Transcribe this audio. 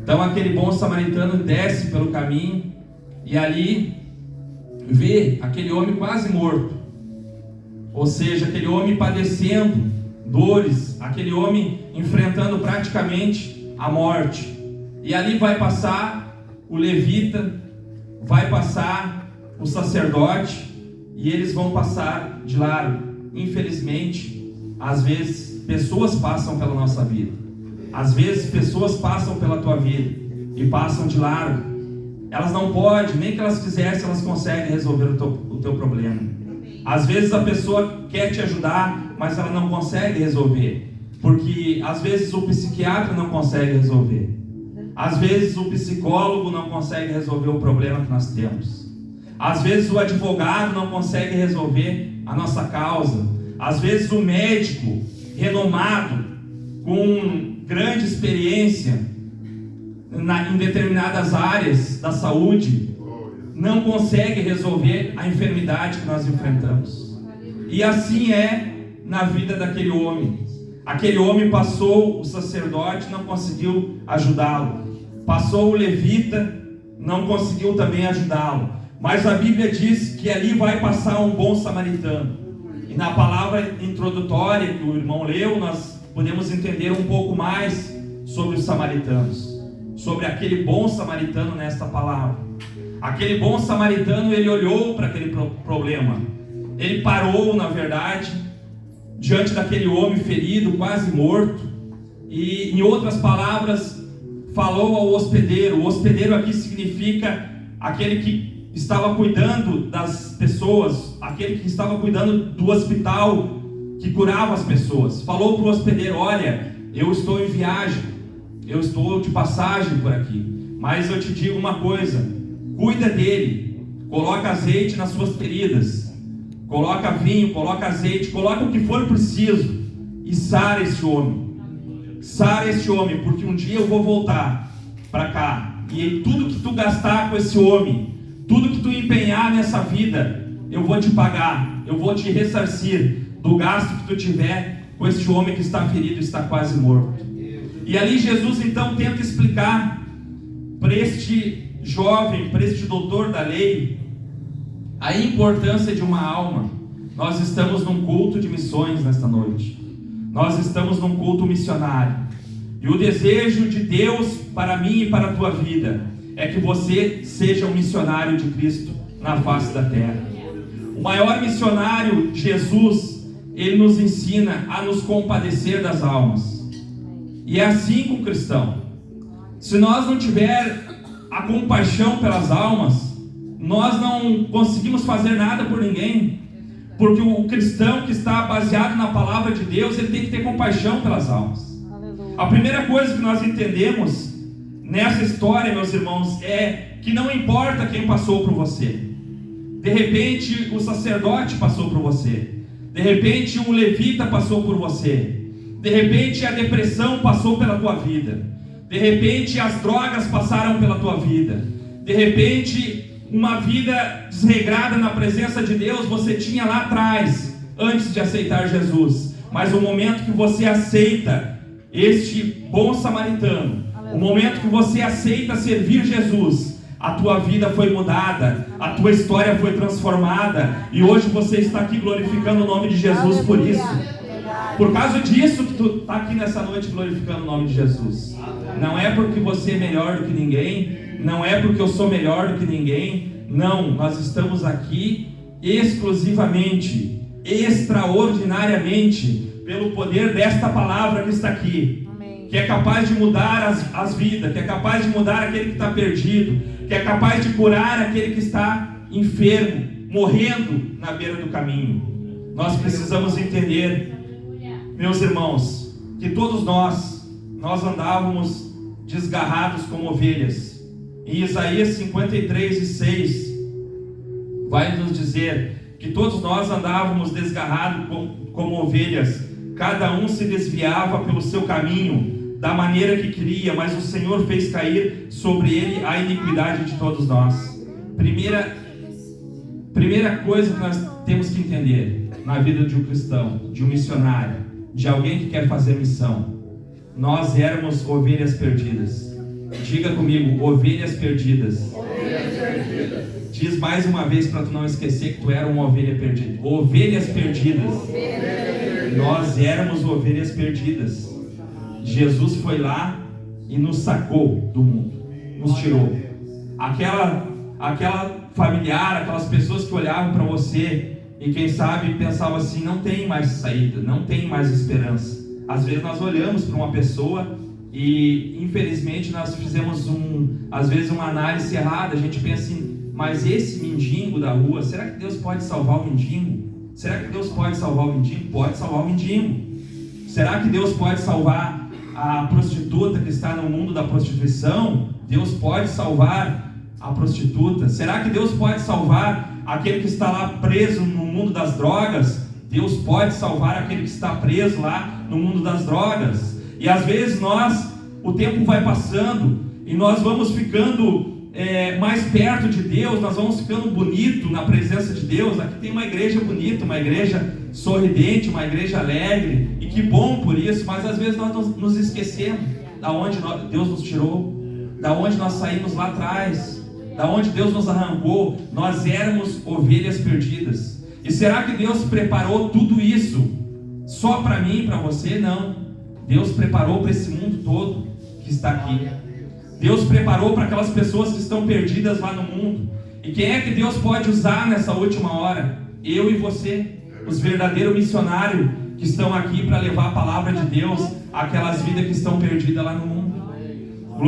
Então aquele bom samaritano desce pelo caminho e ali vê aquele homem quase morto, ou seja, aquele homem padecendo dores, aquele homem enfrentando praticamente a morte. E ali vai passar o levita, vai passar o sacerdote, e eles vão passar de largo. Infelizmente, às vezes pessoas passam pela nossa vida, às vezes pessoas passam pela tua vida e passam de largo. Elas não podem, nem que elas quisessem, elas conseguem resolver o teu problema. Às vezes a pessoa quer te ajudar, mas ela não consegue resolver, porque às vezes o psiquiatra não consegue resolver, às vezes o psicólogo não consegue resolver o problema que nós temos, às vezes o advogado não consegue resolver a nossa causa, às vezes o médico renomado, com grande experiência em determinadas áreas da saúde, não consegue resolver a enfermidade que nós enfrentamos. E assim é na vida daquele homem. Aquele homem passou o sacerdote, não conseguiu ajudá-lo. Passou o levita, não conseguiu também ajudá-lo. Mas a Bíblia diz que ali vai passar um bom samaritano. E na palavra introdutória que o irmão leu, nós podemos entender um pouco mais sobre os samaritanos, sobre aquele bom samaritano nesta palavra. Aquele bom samaritano, ele olhou para aquele problema, ele parou, na verdade, diante daquele homem ferido, quase morto, e em outras palavras, falou ao hospedeiro. O hospedeiro aqui significa aquele que estava cuidando das pessoas, aquele que estava cuidando do hospital, que curava as pessoas. Falou para o hospedeiro: olha, eu estou em viagem, eu estou de passagem por aqui, mas eu te digo uma coisa, cuida dele, coloca azeite nas suas feridas, coloca vinho, coloca azeite, coloca o que for preciso, e sara esse homem, porque um dia eu vou voltar para cá, e tudo que tu gastar com esse homem, tudo que tu empenhar nessa vida, eu vou te pagar, eu vou te ressarcir do gasto que tu tiver com esse homem que está ferido, está quase morto. E ali Jesus então tenta explicar para este jovem, para este doutor da lei, a importância de uma alma. Nós estamos num culto de missões nesta noite, nós estamos num culto missionário, e o desejo de Deus para mim e para a tua vida é que você seja um missionário de Cristo na face da terra. O maior missionário, Jesus, ele nos ensina a nos compadecer das almas. E é assim com o cristão. Se nós não tiver a compaixão pelas almas, nós não conseguimos fazer nada por ninguém, porque o cristão que está baseado na palavra de Deus, ele tem que ter compaixão pelas almas. A primeira coisa que nós entendemos nessa história, meus irmãos, é que não importa quem passou por você. De repente o sacerdote passou por você, de repente um levita passou por você, de repente a depressão passou pela tua vida, de repente as drogas passaram pela tua vida, de repente uma vida desregrada na presença de Deus você tinha lá atrás, antes de aceitar Jesus. Mas o momento que você aceita este bom samaritano, o momento que você aceita servir Jesus, a tua vida foi mudada, a tua história foi transformada, e hoje você está aqui glorificando o nome de Jesus por isso. Por causa disso que tu está aqui nessa noite glorificando o nome de Jesus. Não é porque você é melhor do que ninguém, não é porque eu sou melhor do que ninguém, não, nós estamos aqui exclusivamente, extraordinariamente, pelo poder desta palavra que está aqui, que é capaz de mudar as vidas, que é capaz de mudar aquele que está perdido, que é capaz de curar aquele que está enfermo, morrendo na beira do caminho. Nós precisamos entender, meus irmãos, que todos nós andávamos desgarrados como ovelhas. Em Isaías 53:6 vai nos dizer que todos nós andávamos desgarrados como ovelhas, cada um se desviava pelo seu caminho, da maneira que queria, mas o Senhor fez cair sobre ele a iniquidade de todos nós. Primeira coisa que nós temos que entender na vida de um cristão, de um missionário, de alguém que quer fazer missão: nós éramos ovelhas perdidas. Diga comigo, ovelhas perdidas. Diz mais uma vez para tu não esquecer que tu era uma ovelha perdida. Ovelhas perdidas. Nós éramos ovelhas perdidas. Jesus foi lá e nos sacou do mundo, nos tirou. Aquela familiar, aquelas pessoas que olhavam para você e quem sabe pensavam assim, não tem mais saída, não tem mais esperança. Às vezes nós olhamos para uma pessoa e infelizmente nós fizemos às vezes uma análise errada. A gente pensa assim, mas esse mendigo da rua, será que Deus pode salvar o mendigo? Será que Deus pode salvar o mendigo? Pode salvar o mendigo. Será que Deus pode salvar a prostituta que está no mundo da prostituição? Deus pode salvar a prostituta. Será que Deus pode salvar aquele que está lá preso no mundo das drogas? Deus pode salvar aquele que está preso lá no mundo das drogas. E às vezes o tempo vai passando e nós vamos ficando mais perto de Deus, nós vamos ficando bonito na presença de Deus. Aqui tem uma igreja bonita, uma igreja sorridente, uma igreja alegre, e que bom por isso, mas às vezes nós nos esquecemos da onde Deus nos tirou, da onde nós saímos lá atrás, da onde Deus nos arrancou. Nós éramos ovelhas perdidas. E será que Deus preparou tudo isso só para mim e para você? Não. Deus preparou para esse mundo todo que está aqui. Deus preparou para aquelas pessoas que estão perdidas lá no mundo. E quem é que Deus pode usar nessa última hora? Eu e você, os verdadeiros missionários que estão aqui para levar a palavra de Deus àquelas vidas que estão perdidas lá no mundo.